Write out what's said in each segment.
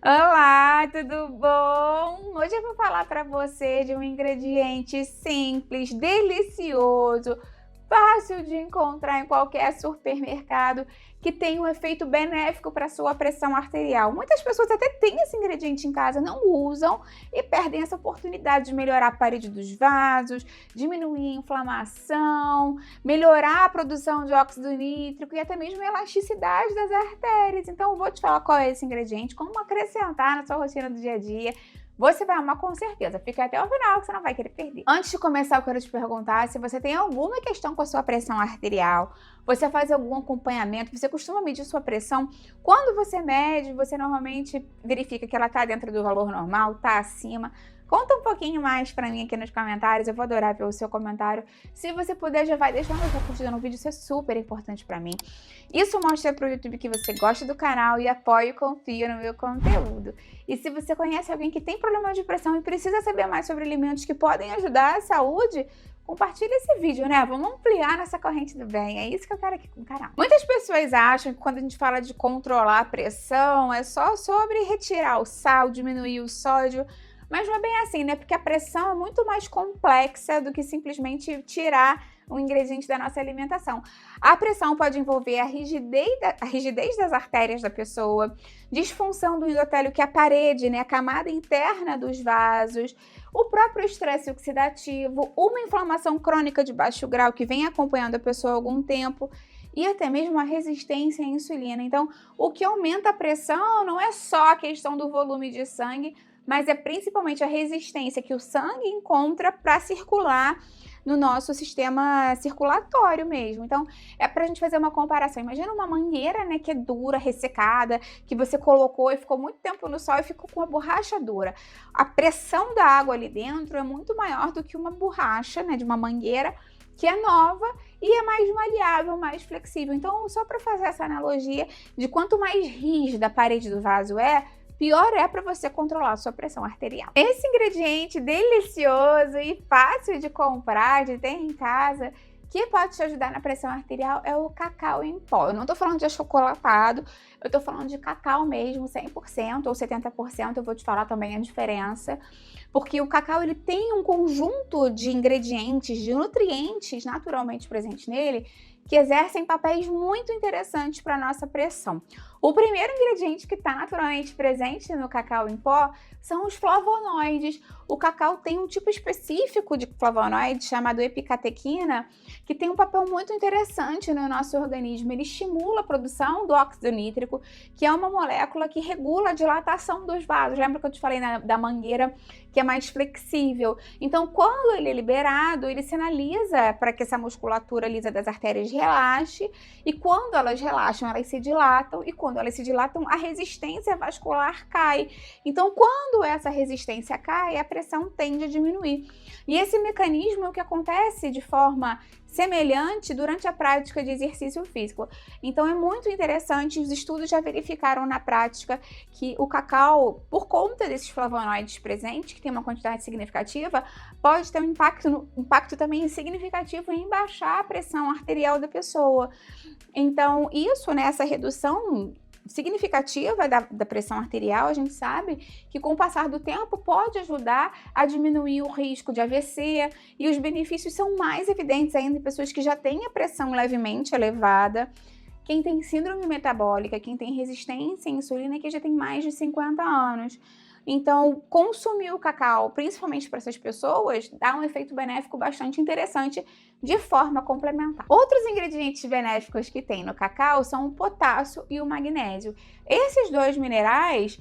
Olá, tudo bom? Hoje eu vou falar para você de um ingrediente simples, delicioso, fácil de encontrar em qualquer supermercado, que tem um efeito benéfico para a sua pressão arterial. Muitas pessoas até têm esse ingrediente em casa, não usam e perdem essa oportunidade de melhorar a parede dos vasos, diminuir a inflamação, melhorar a produção de óxido nítrico e até mesmo a elasticidade das artérias. Então eu vou te falar qual é esse ingrediente, como acrescentar na sua rotina do dia a dia. Você vai amar com certeza, fica até o final que você não vai querer perder. Antes de começar, eu quero te perguntar se você tem alguma questão com a sua pressão arterial, você faz algum acompanhamento, você costuma medir sua pressão. Quando você mede, você normalmente verifica que ela está dentro do valor normal, está acima. Conta um pouquinho mais pra mim aqui nos comentários, eu vou adorar ver o seu comentário. Se você puder, já vai deixando a sua curtida no vídeo, isso é super importante pra mim. Isso mostra pro YouTube que você gosta do canal e apoia e confia no meu conteúdo. E se você conhece alguém que tem problema de pressão e precisa saber mais sobre alimentos que podem ajudar a saúde, compartilha esse vídeo, né? Vamos ampliar nossa corrente do bem, é isso que eu quero aqui com o canal. Muitas pessoas acham que quando a gente fala de controlar a pressão, é só sobre retirar o sal, diminuir o sódio, mas não é bem assim, né? Porque a pressão é muito mais complexa do que simplesmente tirar um ingrediente da nossa alimentação. A pressão pode envolver a rigidez das artérias da pessoa, disfunção do endotélio, que é a parede, né? A camada interna dos vasos, o próprio estresse oxidativo, uma inflamação crônica de baixo grau que vem acompanhando a pessoa há algum tempo, e até mesmo a resistência à insulina. Então, o que aumenta a pressão não é só a questão do volume de sangue, mas é principalmente a resistência que o sangue encontra para circular no nosso sistema circulatório mesmo. Então, é para a gente fazer uma comparação. Imagina uma mangueira, né, que é dura, ressecada, que você colocou e ficou muito tempo no sol e ficou com uma borracha dura. A pressão da água ali dentro é muito maior do que uma borracha, né, de uma mangueira que é nova e é mais maleável, mais flexível. Então, só para fazer essa analogia de quanto mais rígida a parede do vaso é, pior é para você controlar a sua pressão arterial. Esse ingrediente delicioso e fácil de comprar, de ter em casa, que pode te ajudar na pressão arterial é o cacau em pó. Eu não tô falando de achocolatado, eu tô falando de cacau mesmo, 100% ou 70%, eu vou te falar também a diferença. Porque o cacau, ele tem um conjunto de ingredientes, de nutrientes naturalmente presentes nele, que exercem papéis muito interessantes para a nossa pressão. O primeiro ingrediente que está naturalmente presente no cacau em pó são os flavonoides. O cacau tem um tipo específico de flavonoide chamado epicatequina, que tem um papel muito interessante no nosso organismo. Ele estimula a produção do óxido nítrico, que é uma molécula que regula a dilatação dos vasos. Lembra que eu te falei da mangueira, que é mais flexível? Então, quando ele é liberado, ele sinaliza para que essa musculatura lisa das artérias relaxe, e quando elas relaxam, elas se dilatam, e quando elas se dilatam, a resistência vascular cai. Então, quando essa resistência cai, a pressão tende a diminuir. E esse mecanismo é o que acontece de forma semelhante durante a prática de exercício físico. Então é muito interessante, os estudos já verificaram na prática que o cacau, por conta desses flavonoides presentes, que tem uma quantidade significativa, pode ter um impacto também significativo em baixar a pressão arterial da pessoa. Então isso, né, essa redução significativa da pressão arterial, a gente sabe que com o passar do tempo pode ajudar a diminuir o risco de AVC, e os benefícios são mais evidentes ainda em pessoas que já têm a pressão levemente elevada, quem tem síndrome metabólica, quem tem resistência à insulina e que já tem mais de 50 anos. Então, consumir o cacau, principalmente para essas pessoas, dá um efeito benéfico bastante interessante de forma complementar. Outros ingredientes benéficos que tem no cacau são o potássio e o magnésio. Esses dois minerais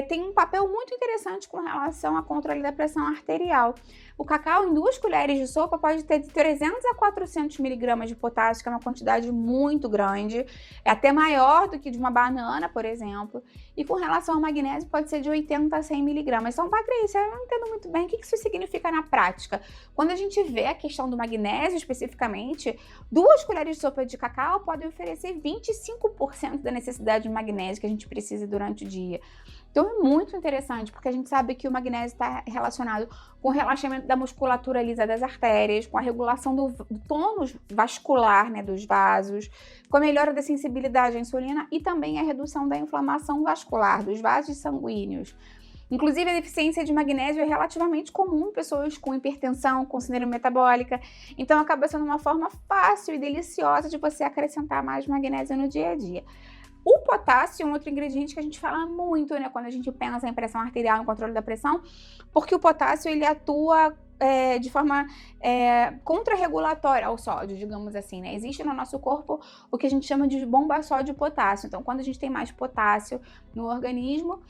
têm um papel muito interessante com relação ao controle da pressão arterial. O cacau, em 2 colheres de sopa, pode ter de 300 a 400 miligramas de potássio, que é uma quantidade muito grande, é até maior do que de uma banana, por exemplo. E com relação ao magnésio, pode ser de 80 a 100 miligramas. Então, Patrícia, eu não entendo muito bem o que isso significa na prática. Quando a gente vê a questão do magnésio especificamente, 2 colheres de sopa de cacau podem oferecer 25% da necessidade de magnésio que a gente precisa durante o dia. Então é muito interessante, porque a gente sabe que o magnésio está relacionado com o relaxamento da musculatura lisa das artérias, com a regulação do tônus vascular, né, dos vasos, com a melhora da sensibilidade à insulina e também a redução da inflamação vascular dos vasos sanguíneos. Inclusive, a deficiência de magnésio é relativamente comum em pessoas com hipertensão, com síndrome metabólica, então acaba sendo uma forma fácil e deliciosa de você acrescentar mais magnésio no dia a dia. O potássio é um outro ingrediente que a gente fala muito, né, quando a gente pensa em pressão arterial, no controle da pressão, porque o potássio ele atua de forma contrarregulatória ao sódio, digamos assim, né? Existe no nosso corpo o que a gente chama de bomba sódio-potássio. Então, quando a gente tem mais potássio no organismo,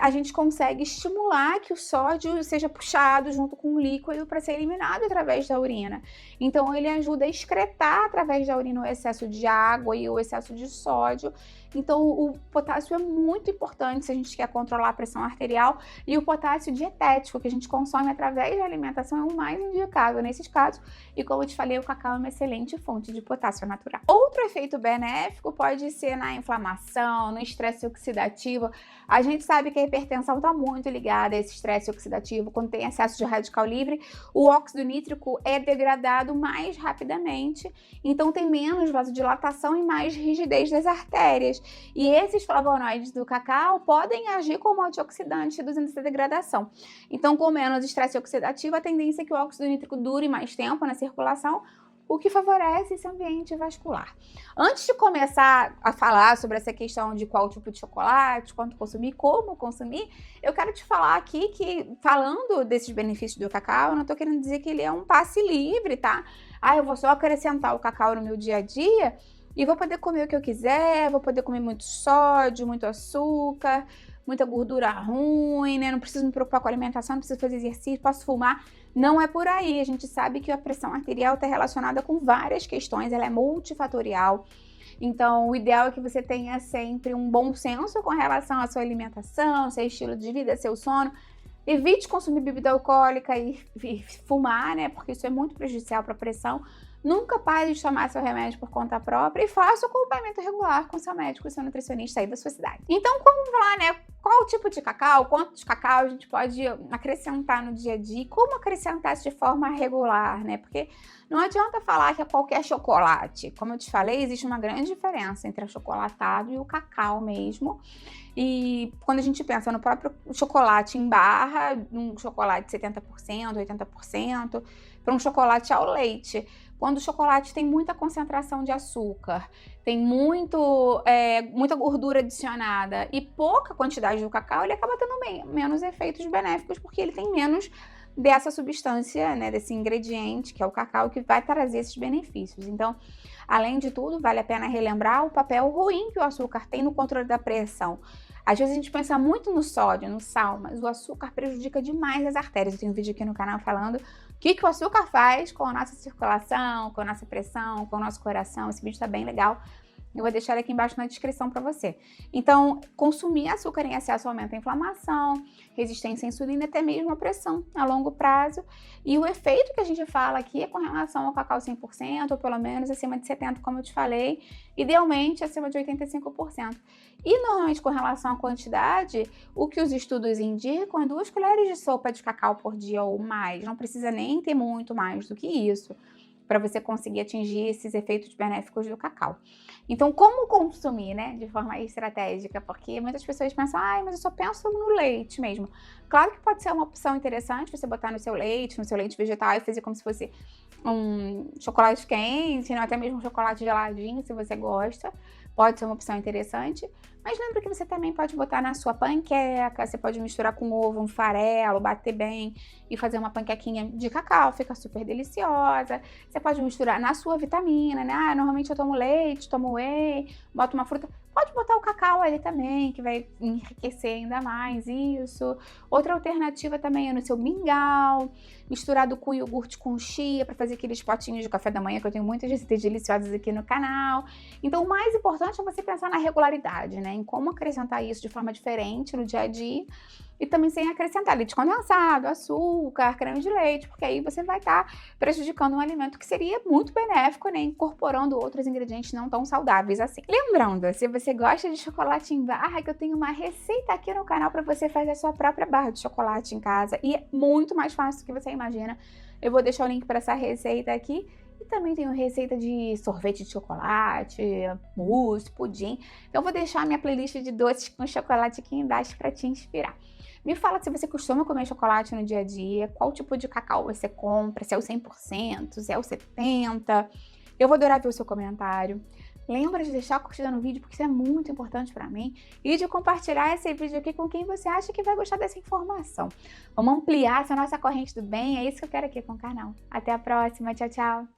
a gente consegue estimular que o sódio seja puxado junto com o líquido para ser eliminado através da urina. Então, ele ajuda a excretar através da urina o excesso de água e o excesso de sódio. Então, o potássio é muito importante se a gente quer controlar a pressão arterial, e o potássio dietético, que a gente consome através da alimentação, é o mais indicado nesses casos. E como eu te falei, o cacau é uma excelente fonte de potássio natural. Outro efeito benéfico pode ser na inflamação, no estresse oxidativo. A gente sabe que a hipertensão está muito ligada a esse estresse oxidativo. Quando tem excesso de radical livre, o óxido nítrico é degradado mais rapidamente, então tem menos vasodilatação e mais rigidez das artérias. E esses flavonoides do cacau podem agir como antioxidantes, reduzindo essa degradação. Então, com menos estresse oxidativo, a tendência é que o óxido nítrico dure mais tempo na circulação, o que favorece esse ambiente vascular. Antes de começar a falar sobre essa questão de qual tipo de chocolate, quanto consumir, como consumir, eu quero te falar aqui que, falando desses benefícios do cacau, eu não tô querendo dizer que ele é um passe livre, tá? Eu vou só acrescentar o cacau no meu dia a dia e vou poder comer o que eu quiser, vou poder comer muito sódio, muito açúcar, muita gordura ruim, né? Não preciso me preocupar com a alimentação, não preciso fazer exercício, posso fumar. Não é por aí. A gente sabe que a pressão arterial está relacionada com várias questões, ela é multifatorial. Então, o ideal é que você tenha sempre um bom senso com relação à sua alimentação, seu estilo de vida, seu sono. Evite consumir bebida alcoólica e fumar, né? Porque isso é muito prejudicial para a pressão. Nunca pare de tomar seu remédio por conta própria e faça o acompanhamento regular com seu médico e seu nutricionista aí da sua cidade. Então, como falar, né? Qual o tipo de cacau, quantos cacau a gente pode acrescentar no dia a dia, como acrescentar isso de forma regular, né? Porque não adianta falar que é qualquer chocolate. Como eu te falei, existe uma grande diferença entre o achocolatado e o cacau mesmo. E quando a gente pensa no próprio chocolate em barra, um chocolate 70%, 80%, para um chocolate ao leite. Quando o chocolate tem muita concentração de açúcar, tem muita gordura adicionada e pouca quantidade do cacau, ele acaba tendo menos efeitos benéficos, porque ele tem menos dessa substância, né, desse ingrediente, que é o cacau, que vai trazer esses benefícios. Então, além de tudo, vale a pena relembrar o papel ruim que o açúcar tem no controle da pressão. Às vezes a gente pensa muito no sódio, no sal, mas o açúcar prejudica demais as artérias. Eu tenho um vídeo aqui no canal falando o que o açúcar faz com a nossa circulação, com a nossa pressão, com o nosso coração. Esse vídeo tá bem legal. Eu vou deixar ele aqui embaixo na descrição para você. Então, consumir açúcar em excesso aumenta a inflamação, resistência à insulina e até mesmo a pressão a longo prazo. E o efeito que a gente fala aqui é com relação ao cacau 100%, ou pelo menos acima de 70%, como eu te falei, idealmente acima de 85%. E normalmente com relação à quantidade, o que os estudos indicam é 2 colheres de sopa de cacau por dia ou mais. Não precisa nem ter muito mais do que isso, para você conseguir atingir esses efeitos benéficos do cacau. Então, como consumir, né, de forma estratégica? Porque muitas pessoas pensam, mas eu só penso no leite mesmo. Claro que pode ser uma opção interessante você botar no seu leite vegetal e fazer como se fosse um chocolate quente, ou até mesmo um chocolate geladinho, se você gosta. Pode ser uma opção interessante, mas lembra que você também pode botar na sua panqueca, você pode misturar com ovo, um farelo, bater bem e fazer uma panquequinha de cacau, fica super deliciosa. Você pode misturar na sua vitamina, né? Normalmente eu tomo leite, tomo whey, boto uma fruta. Pode botar o cacau ali também, que vai enriquecer ainda mais isso. Outra alternativa também é no seu mingau, misturado com iogurte com chia, para fazer aqueles potinhos de café da manhã, que eu tenho muitas receitas deliciosas aqui no canal. Então, o mais importante é você pensar na regularidade, né? em como acrescentar isso de forma diferente no dia a dia. E também sem acrescentar leite condensado, açúcar, creme de leite, porque aí você vai estar prejudicando um alimento que seria muito benéfico, né? Incorporando outros ingredientes não tão saudáveis assim. Lembrando, se você gosta de chocolate em barra, que eu tenho uma receita aqui no canal para você fazer a sua própria barra de chocolate em casa. E é muito mais fácil do que você imagina. Eu vou deixar o link para essa receita aqui. E também tenho receita de sorvete de chocolate, mousse, pudim. Então eu vou deixar a minha playlist de doces com chocolate aqui embaixo para te inspirar. Me fala se você costuma comer chocolate no dia a dia, qual tipo de cacau você compra, se é o 100%, se é o 70%. Eu vou adorar ver o seu comentário. Lembra de deixar a curtida no vídeo, porque isso é muito importante para mim. E de compartilhar esse vídeo aqui com quem você acha que vai gostar dessa informação. Vamos ampliar essa nossa corrente do bem, é isso que eu quero aqui com o canal. Até a próxima, tchau, tchau!